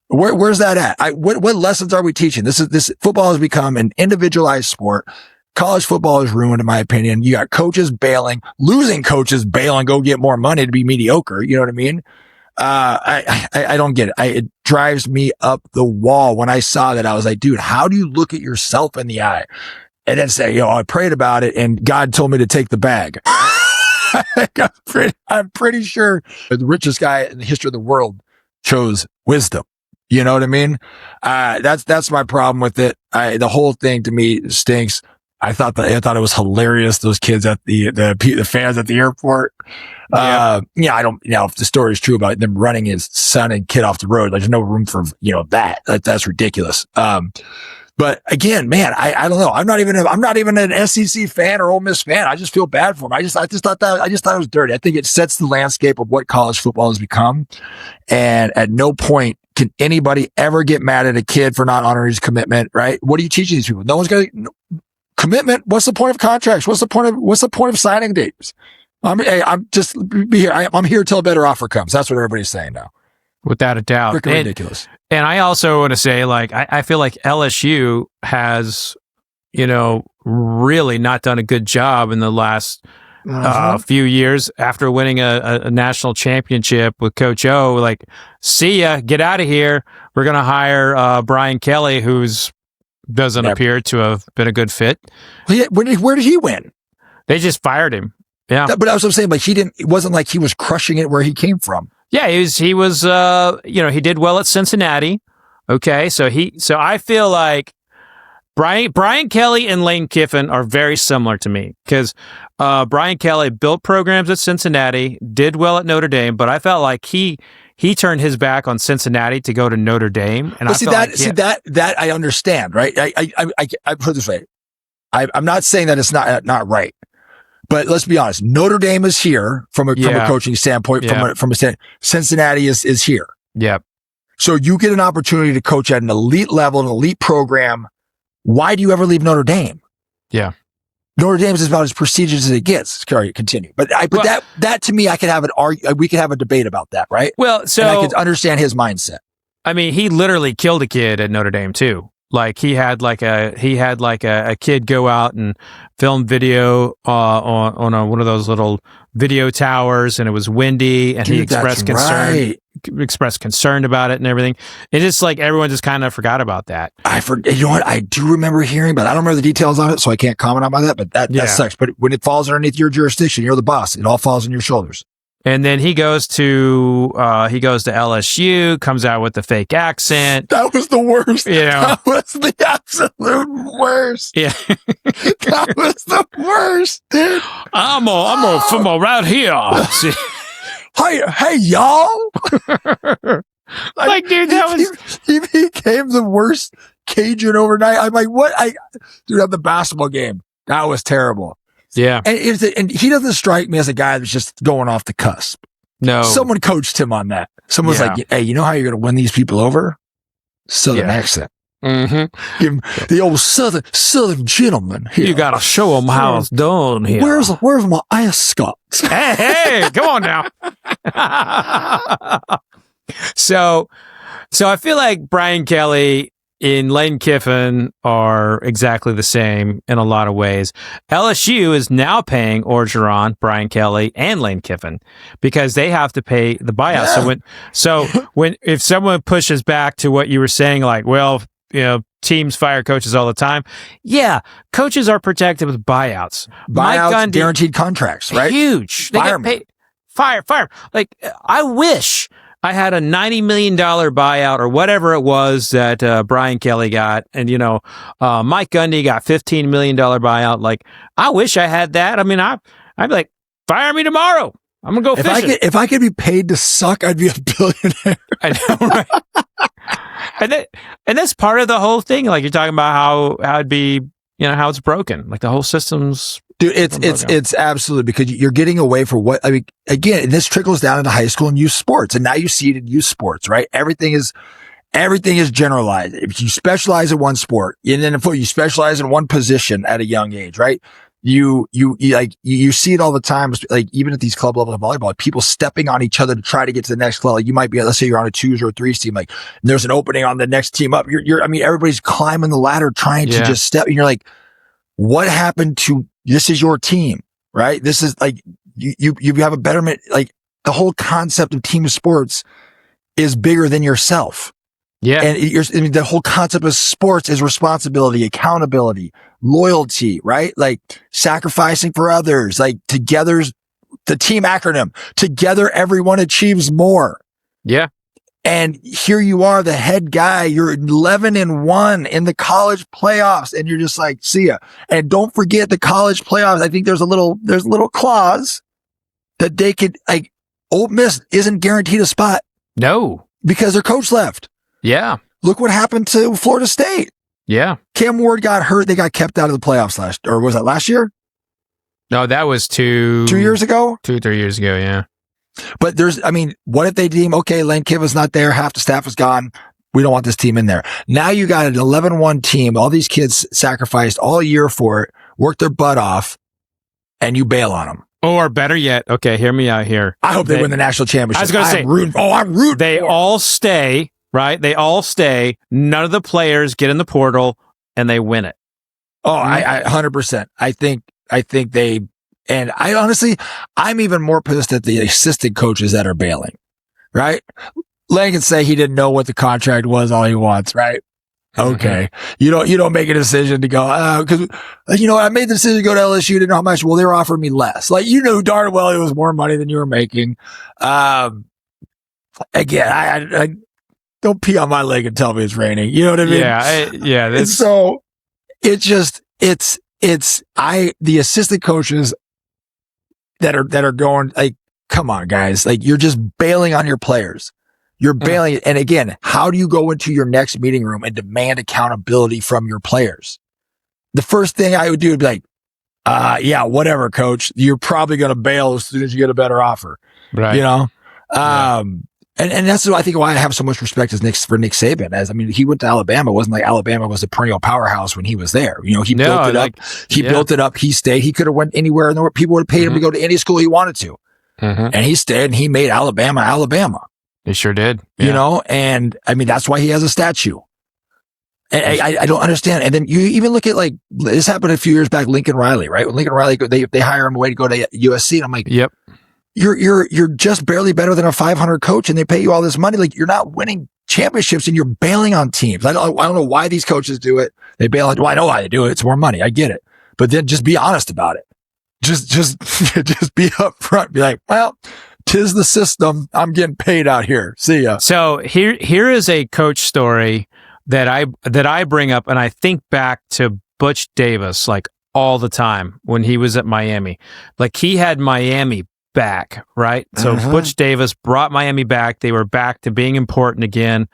Where's that at? What lessons are we teaching? This football has become an individualized sport. College football is ruined, in my opinion. You got coaches bailing, losing coaches bailing, go get more money to be mediocre. You know what I mean? I don't get it. It drives me up the wall. When I saw that, I was like, dude, how do you look at yourself in the eye and then say, I prayed about it and God told me to take the bag? I'm pretty sure the richest guy in the history of the world chose wisdom. You know what I mean? That's my problem with it. The whole thing to me stinks. I thought it was hilarious. Those kids at the fans at the airport. I don't, if the story is true about them running his son and kid off the road, there's no room for, that's ridiculous. But again, man, I don't know. I'm not even an SEC fan or Ole Miss fan. I just feel bad for him. I just thought it was dirty. I think it sets the landscape of what college football has become. And at no point can anybody ever get mad at a kid for not honoring his commitment, right? What are you teaching these people? No one's going to commitment. What's the point of contracts? What's the point of signing dates? I'm just be here. I'm here till a better offer comes. That's what everybody's saying now. Without a doubt. Freaking ridiculous. And I also want to say, I feel like LSU has, really not done a good job in the last few years after winning a national championship with Coach O. See ya, get out of here. We're going to hire Brian Kelly, who's doesn't appear to have been a good fit. Where did he win? They just fired him. Yeah. But I was saying, it wasn't like he was crushing it where he came from. Yeah, he was he did well at Cincinnati. Okay. So I feel like Brian Kelly and Lane Kiffin are very similar to me because Brian Kelly built programs at Cincinnati, did well at Notre Dame, but I felt like he turned his back on Cincinnati to go to Notre Dame. And that I understand, right? I put it this way. I'm not saying that it's not right, but let's be honest. Notre Dame is here from a coaching standpoint, from a Cincinnati is here. Yep. So you get an opportunity to coach at an elite level, an elite program. Why do you ever leave Notre Dame? Yeah. Notre Dame is about as prestigious as it gets. Sorry, continue. But that to me, I could have we could have a debate about that, right? Well, so and I could understand his mindset. I mean, he literally killed a kid at Notre Dame too. He had a kid go out and film video on one of those little video towers, and it was windy, and he expressed concern about it and everything. It's just everyone just kind of forgot about that. You know what? I do remember hearing, but I don't remember the details on it, so I can't comment on that. But that sucks. But when it falls underneath your jurisdiction, you're the boss. It all falls on your shoulders. And then he goes to LSU, comes out with the fake accent. That was the worst. That was the absolute worst. Yeah. That was the worst, dude. I'm from around here. Hey, y'all. Dude, he became the worst Cajun overnight. I'm like, what? Dude, at the basketball game, that was terrible. Yeah. And he doesn't strike me as a guy that's just going off the cusp. No. Someone coached him on that. Someone was like, hey, you know how you're going to win these people over? Southern accent. Mm-hmm. Give him the old Southern gentleman here. You got to show them how it's done here. Where's my ascots? Hey, come on now. So I feel like Brian Kelly and Lane Kiffin are exactly the same in a lot of ways. LSU is now paying Orgeron, Brian Kelly, and Lane Kiffin because they have to pay the buyout. Yeah. If someone pushes back to what you were saying, teams fire coaches all the time. Yeah, coaches are protected with buyouts. Buyouts, guaranteed contracts, right? Huge. They get paid. Fire. I wish I had a $90 million buyout or whatever it was that Brian Kelly got. And, Mike Gundy got $15 million buyout. I wish I had that. I mean, I'd be like, fire me tomorrow. I'm going to go fishing. If I could be paid to suck, I'd be a billionaire. I know, right? And that's part of the whole thing. You're talking about how it'd be, how it's broken. The whole system's Dude, it's absolutely, because you're getting away from what, I mean, again, this trickles down into high school and youth sports, and now you see it in youth sports, right? Everything is generalized. If you specialize in one sport, and then if you specialize in one position at a young age, right? You see it all the time, like even at these club levels of volleyball, people stepping on each other to try to get to the next level. Like you might be, let's say you're on a 2s or 3s team, like there's an opening on the next team up. I mean, everybody's climbing the ladder trying to just step, and you're like, what happened to, this is your team, right? This is like, you have a betterment. Like the whole concept of team sports is bigger than yourself. Yeah. And the whole concept of sports is responsibility, accountability, loyalty, right? Like sacrificing for others, like together's the team acronym. Together, everyone achieves more. Yeah. And here you are, the head guy, you're 11-1 in the college playoffs, and you're just like, see ya. And don't forget the college playoffs. I think there's a little clause that they could, like, Ole Miss isn't guaranteed a spot. No. Because their coach left. Yeah. Look what happened to Florida State. Yeah. Cam Ward got hurt. They got kept out of the playoffs was that last year? No, that was 2 years ago? 2-3 years ago. Yeah. But what if they deem, okay, Lane Kiffin's not there, half the staff is gone, we don't want this team in there. Now you got an 11-1 team, all these kids sacrificed all year for it, worked their butt off, and you bail on them. Or better yet, okay, hear me out here. I hope they win the national championship. I was going to say, I'm rooting. They all stay, right? They all stay. None of the players get in the portal, and they win it. Oh, I 100%. I think they. And I honestly, I'm even more pissed at the assistant coaches that are bailing, right? Lang can say he didn't know what the contract was all he wants, right? Okay. Mm-hmm. You don't make a decision to go, cause I made the decision to go to LSU, didn't know how much. Well, they were offering me less. Like, darn well it was more money than you were making. Again, I don't pee on my leg and tell me it's raining. You know what I mean? Yeah. And so the assistant coaches that are going, like, come on, guys. Like, you're just bailing on your players. You're bailing. And again, how do you go into your next meeting room and demand accountability from your players? The first thing I would do would be like, yeah, whatever, coach. You're probably going to bail as soon as you get a better offer. Right. And that's I think why I have so much respect for Nick Saban. He went to Alabama. It wasn't like Alabama was a perennial powerhouse when he was there. He built it up. He built it up. He stayed. He could have went anywhere and people would have paid him to go to any school he wanted to. Mm-hmm. And he stayed and he made Alabama. He sure did. Yeah. And that's why he has a statue. And I don't understand. And then you even look at, like, this happened a few years back, Lincoln Riley, right? When Lincoln Riley, they hire him away to go to USC. And I'm like, yep. You're just barely better than a 500 coach, and they pay you all this money. Like, you're not winning championships, and you're bailing on teams. I don't know why these coaches do it. They bail on. Well, I know why they do it. It's more money. I get it, but then just be honest about it. Just be upfront. Be like, well, 'tis the system. I'm getting paid out here. See ya. So here is a coach story that I bring up, and I think back to Butch Davis like all the time when he was at Miami. Like, he had Miami back, right? So Butch Davis brought Miami back. They were back to being important again.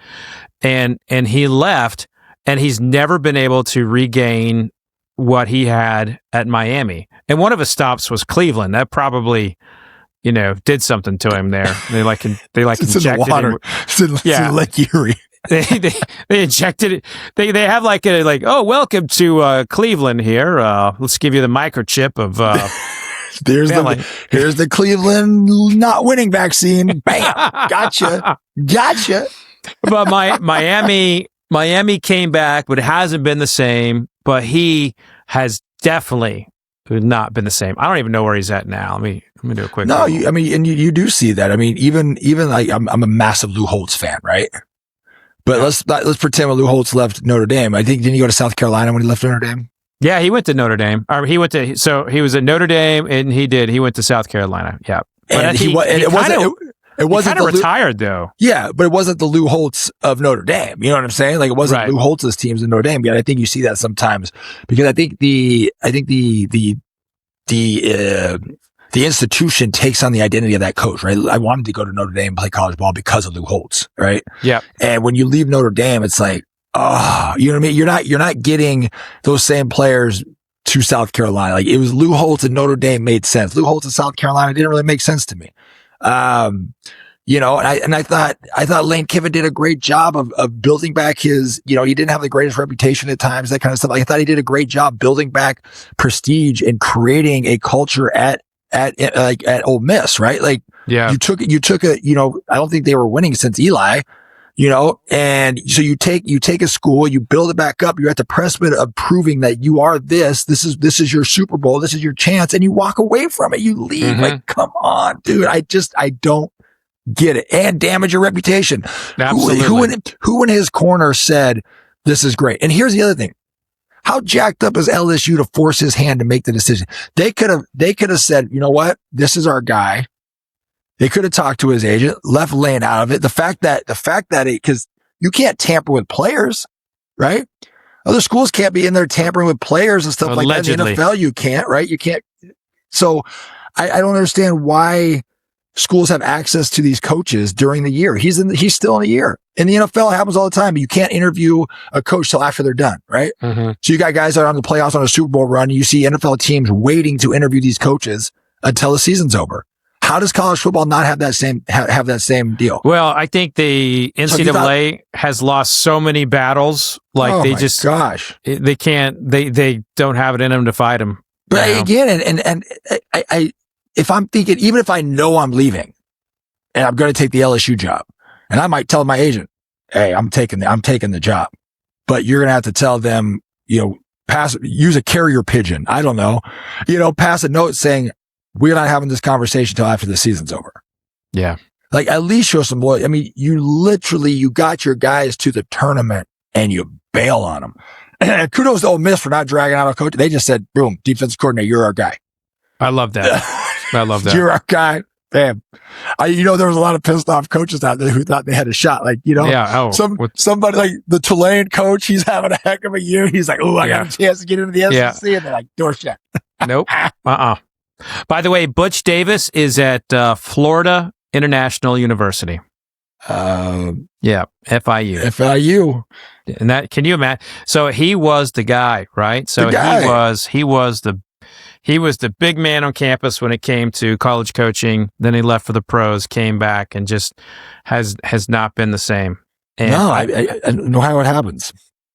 And he left, and he's never been able to regain what he had at Miami. And one of his stops was Cleveland. That probably, did something to him there. They injected in the water. him. It's in Lake Erie. They injected it. They have oh, welcome to Cleveland here. Let's give you the microchip of here's the Cleveland not winning vaccine. Bam. Gotcha. But Miami came back, but it hasn't been the same. But he has definitely not been the same. I don't even know where he's at now. Let me do a quick. No, you do see that. Even like I'm a massive Lou Holtz fan, right? But let's pretend when Lou Holtz left Notre Dame. I think, didn't he go to South Carolina when he left Notre Dame? Yeah, he went to Notre Dame. Or he was at Notre Dame, and he went to South Carolina. Yeah, but it wasn't kind of retired though. Yeah, but it wasn't the Lou Holtz of Notre Dame. You know what I'm saying? Like, it wasn't Lou Holtz's teams in Notre Dame. But I think you see that sometimes because I think the institution takes on the identity of that coach, right? I wanted to go to Notre Dame and play college ball because of Lou Holtz, right? Yeah. And when you leave Notre Dame, it's like, you know what I mean? You're not getting those same players to South Carolina. Like, it was Lou Holtz and Notre Dame made sense. Lou Holtz in South Carolina didn't really make sense to me. I thought Lane Kiffin did a great job of building back his, he didn't have the greatest reputation at times, that kind of stuff. Like, I thought he did a great job building back prestige and creating a culture at Ole Miss, right? Like, yeah, you took I don't think they were winning since Eli, and so you take a school, you build it back up. You're at the precipice of proving that you are this is your Super Bowl. This is your chance. And you walk away from it. You leave. Mm-hmm. Like, come on, dude. I don't get it, and damage your reputation. Absolutely. Who in his corner said this is great? And here's the other thing: how jacked up is LSU to force his hand to make the decision? They could have said, you know what, this is our guy. They could have talked to his agent, left Lane out of it. The fact that because you can't tamper with players, right? Other schools can't be in there tampering with players and stuff like that. In the NFL, you can't, right? You can't. So I don't understand why schools have access to these coaches during the year. He's still in a year. In the NFL, it happens all the time. But you can't interview a coach till after they're done, right? Mm-hmm. So you got guys that are on the playoffs on a Super Bowl run. And you see NFL teams waiting to interview these coaches until the season's over. How does college football not have that same deal? Well, I think the NCAA has lost so many battles. Like, they can't. They don't have it in them to fight them. But again, and if I'm thinking, even if I know I'm leaving and I'm going to take the LSU job, and I might tell my agent, hey, I'm taking the job, but you're going to have to tell them, use a carrier pigeon. I don't know, pass a note saying, we're not having this conversation until after the season's over. Yeah. Like, at least show some loyalty. I mean, you got your guys to the tournament and you bail on them. And kudos to Ole Miss for not dragging out a coach. They just said, boom, defensive coordinator, you're our guy. I love that. I love that. You're our guy. Bam. There was a lot of pissed off coaches out there who thought they had a shot. Like, somebody like the Tulane coach, he's having a heck of a year. He's like, I got a chance to get into the SEC. And they're like, door shut. Nope. By the way, Butch Davis is at Florida International University. FIU. FIU. And that, can you imagine? So he was the guy, right? So he was the big man on campus when it came to college coaching. Then he left for the pros, came back, and just has not been the same. And I know how it happens.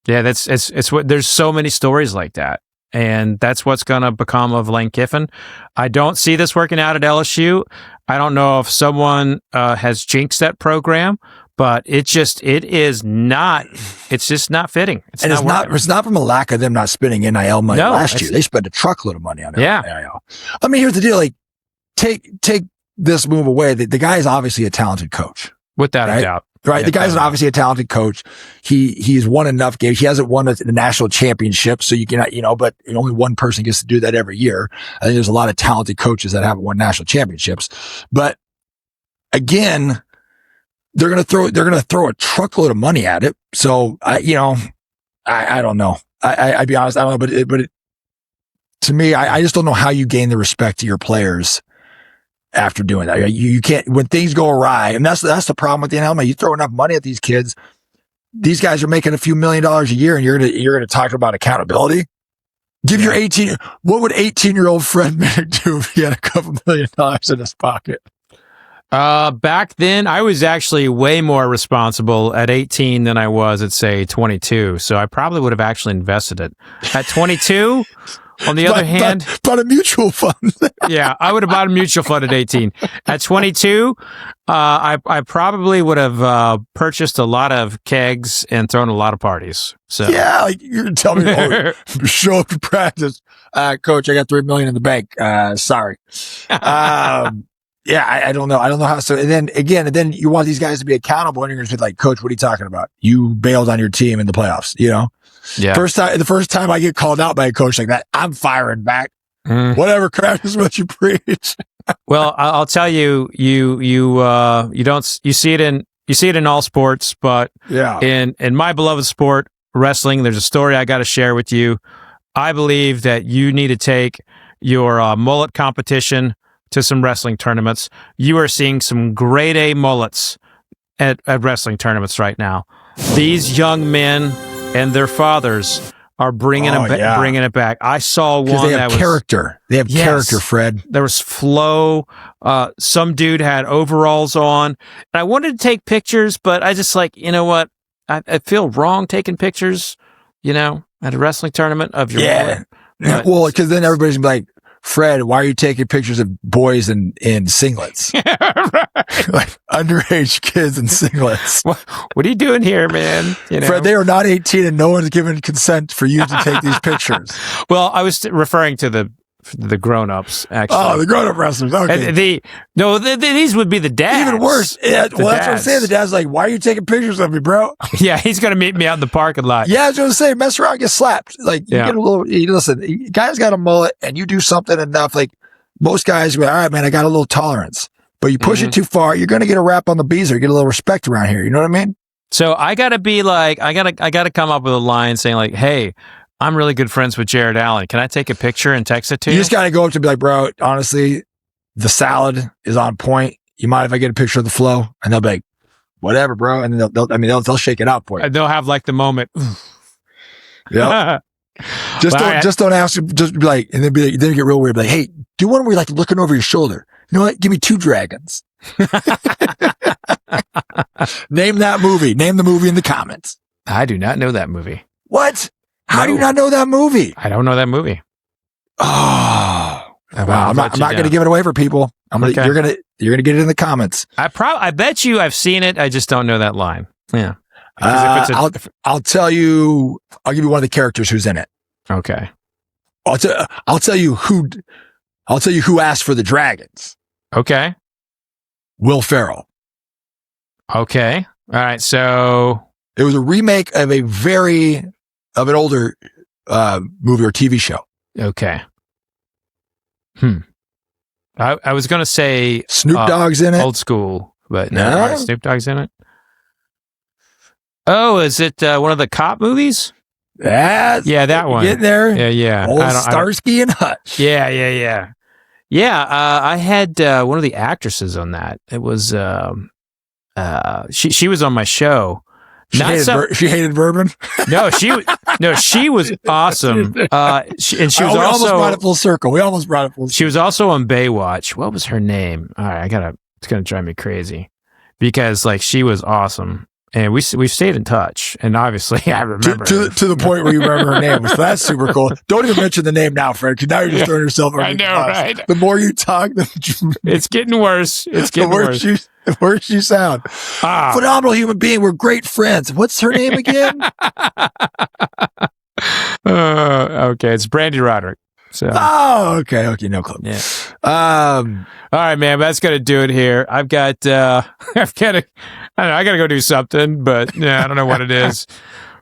Yeah, it's what, there's so many stories like that. And that's what's going to become of Lane Kiffin. I don't see this working out at LSU. I don't know if someone has jinxed that program, but it's just not fitting. It's not from a lack of them not spending NIL money last year. They spent a truckload of money on NIL. I mean, here's the deal. Like, take this move away. The guy is obviously a talented coach. Without a doubt. Right. The guy's obviously a talented coach. He's won enough games. He hasn't won the national championship. So you cannot, but only one person gets to do that every year. I think there's a lot of talented coaches that haven't won national championships. But again, they're going to throw a truckload of money at it. So I don't know. I'd be honest. I don't know, but to me, I just don't know how you gain the respect to your players after doing that. You can't, when things go awry, and that's the problem with the NL. You throw enough money at these kids, these guys are making a few $1 million a year, and you're gonna talk about accountability. Give your 18. What would 18-year-old Fred Minnick do if he had a couple $1 million in his pocket? Back then, I was actually way more responsible at 18 than I was at, say, 22. So I probably would have actually invested it. At 22, on the other hand... Bought a mutual fund. Yeah, I would have bought a mutual fund at 18. At 22, I probably would have purchased a lot of kegs and thrown a lot of parties. So yeah, like, you're going to tell me, show up to practice. Coach, I got $3 million in the bank. Sorry. Yeah, I don't know. I don't know how. So, and then you want these guys to be accountable, and you're going to be like, Coach, what are you talking about? You bailed on your team in the playoffs, Yeah. The first time I get called out by a coach like that, I'm firing back. Whatever, crap is what you preach. Well, I'll tell you, you see it in all sports, but in my beloved sport, wrestling, there's a story I got to share with you. I believe that you need to take your mullet competition to some wrestling tournaments. You are seeing some grade A mullets at wrestling tournaments right now. These young men and their fathers are bringing it back. I saw one they have character. They have character, Fred. There was flow. Some dude had overalls on. And I wanted to take pictures, but I just like, you know what? I feel wrong taking pictures, at a wrestling tournament of your wallet. Well, because then everybody's gonna be like, Fred, why are you taking pictures of boys in singlets? Like underage kids in singlets. What are you doing here, man? Fred, they are not 18 and no one's given consent for you to take these pictures. Well, I was referring to the grown-ups, actually. Oh, the grown-up wrestlers. Okay. These would be the dads. Even worse. Yeah, well, that's what I'm saying. The dad's like, why are you taking pictures of me, bro? Yeah, he's going to meet me out in the parking lot. Yeah, I was going to say, mess around, get slapped. Like, you get a little, listen, guy's got a mullet and you do something enough. Like, most guys go, all right, man, I got a little tolerance. But you push it too far, you're going to get a rap on the beezer, get a little respect around here. You know what I mean? So I got to be like, I got to come up with a line saying like, hey, I'm really good friends with Jared Allen. Can I take a picture and text it to you? You just got to go up to be like, bro, honestly, the salad is on point. You mind if I get a picture of the flow? And they'll be like, whatever, bro. And then they'll shake it out for you. And they'll have like the moment. Yeah. Just don't ask them. Just be like, and then be like, then you get real weird. Be like, hey, do one where you're like looking over your shoulder. You know what? Give me 2 dragons. Name that movie. Name the movie in the comments. I do not know that movie. What? How do you not know that movie? I don't know that movie. Oh, wow! I'm not going to give it away for people. You're gonna get it in the comments. I bet you I've seen it. I just don't know that line. Yeah. I'll tell you. I'll give you one of the characters who's in it. Okay. I'll tell you who asked for the dragons. Okay. Will Ferrell. Okay. All right. So it was a remake of an older movie or TV show. Okay. I was going to say Snoop Dogg's in it. Old school, but no. Snoop Dogg's in it. Oh, is it one of the cop movies? Yeah, that one. Get there. Yeah. Old Starsky and Hutch. Yeah. Yeah, I had one of the actresses on that. It was she was on my show. She hated bourbon. No, she was awesome. We almost brought it full circle. She was also on Baywatch. What was her name? All right, it's gonna drive me crazy because like she was awesome, and we've stayed in touch. And obviously, I remember to the point where you remember her name. So that's super cool. Don't even mention the name now, Fred, because now you're just throwing yourself over. I know, right? The more you talk, it's getting worse. It's getting worse. The worse you sound. Phenomenal human being. We're great friends. What's her name again? Okay, it's Brandy Roderick. So. Oh, okay, no clue. Yeah. All right, man. That's gonna do it here. I gotta go do something, but I don't know what it is.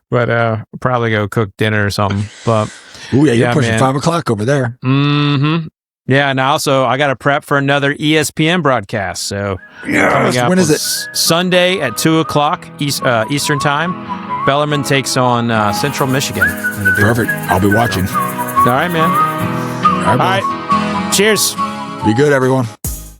But probably go cook dinner or something. But you're pushing 5 o'clock over there. Mm-hmm. Yeah, and also I got to prep for another ESPN broadcast. So when is it? Sunday at 2:00 Eastern Time. Bellarmine takes on Central Michigan. Perfect. I'll be watching. All right, man. All right. Cheers. Be good, everyone.